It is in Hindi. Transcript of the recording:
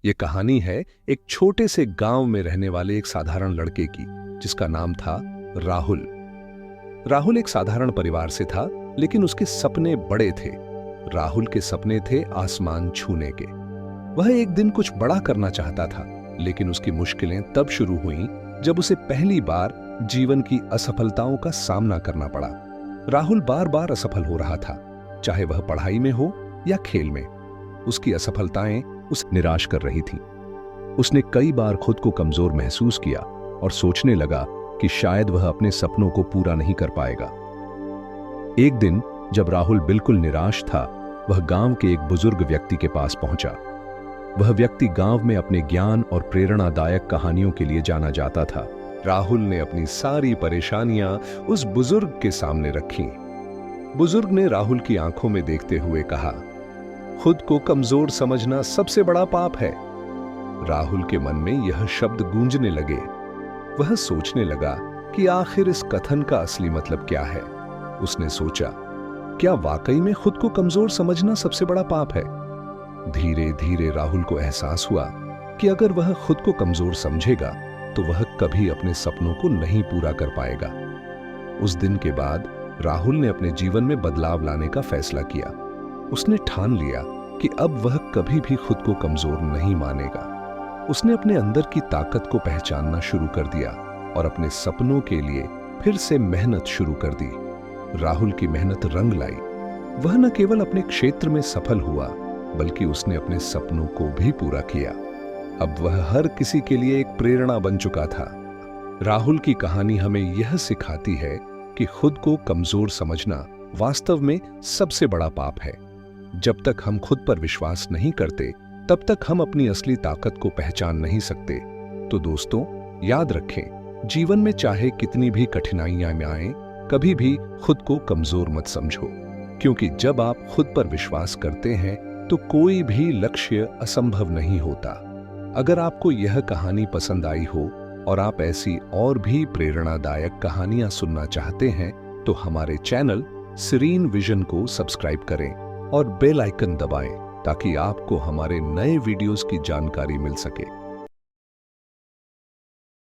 ये कहानी है एक छोटे से गांव में रहने वाले एक साधारण लड़के की, जिसका नाम था राहुल। राहुल एक साधारण परिवार से था, लेकिन उसके सपने बड़े थे। राहुल के सपने थे आसमान छूने के। वह एक दिन कुछ बड़ा करना चाहता था, लेकिन उसकी मुश्किलें तब शुरू हुईं जब उसे पहली बार जीवन की असफलताओं का सामना करना पड़ा। राहुल बार बार असफल हो रहा था, चाहे वह पढ़ाई में हो या खेल में। उसकी असफलताएं उसे निराश कर रही थीं। उसने कई बार खुद को कमजोर महसूस किया और सोचने लगा कि शायद वह अपने सपनों को पूरा नहीं कर पाएगा। एक दिन जब राहुल बिल्कुल निराश था, वह गांव के एक बुजुर्ग व्यक्ति के पास पहुंचा। वह व्यक्ति गांव में अपने ज्ञान और प्रेरणादायक कहानियों के लिए जाना जाता था। राहुल ने अपनी सारी परेशानियां उस बुजुर्ग के सामने रखीं। बुजुर्ग ने राहुल की आंखों में देखते हुए कहा, खुद को कमजोर समझना सबसे बड़ा पाप है। राहुल के मन में यह शब्द गूंजने लगे। वह सोचने लगा कि आखिर इस कथन का असली मतलब क्या है। उसने सोचा, क्या वाकई में खुद को कमजोर समझना सबसे बड़ा पाप है? धीरे धीरे राहुल को एहसास हुआ कि अगर वह खुद को कमजोर समझेगा तो वह कभी अपने सपनों को नहीं पूरा कर पाएगा। उस दिन के बाद राहुल ने अपने जीवन में बदलाव लाने का फैसला किया। उसने ठान लिया कि अब वह कभी भी खुद को कमजोर नहीं मानेगा। उसने अपने अंदर की ताकत को पहचानना शुरू कर दिया और अपने सपनों के लिए फिर से मेहनत शुरू कर दी। राहुल की मेहनत रंग लाई। वह न केवल अपने क्षेत्र में सफल हुआ, बल्कि उसने अपने सपनों को भी पूरा किया। अब वह हर किसी के लिए एक प्रेरणा बन चुका था। राहुल की कहानी हमें यह सिखाती है कि खुद को कमजोर समझना वास्तव में सबसे बड़ा पाप है। जब तक हम खुद पर विश्वास नहीं करते, तब तक हम अपनी असली ताकत को पहचान नहीं सकते। तो दोस्तों, याद रखें, जीवन में चाहे कितनी भी कठिनाइयां आएं, कभी भी खुद को कमजोर मत समझो, क्योंकि जब आप खुद पर विश्वास करते हैं तो कोई भी लक्ष्य असंभव नहीं होता। अगर आपको यह कहानी पसंद आई हो और आप ऐसी और भी प्रेरणादायक कहानियां सुनना चाहते हैं, तो हमारे चैनल सीरीन विजन को सब्सक्राइब करें और बेल आइकन दबाएं, ताकि आपको हमारे नए वीडियोस की जानकारी मिल सके।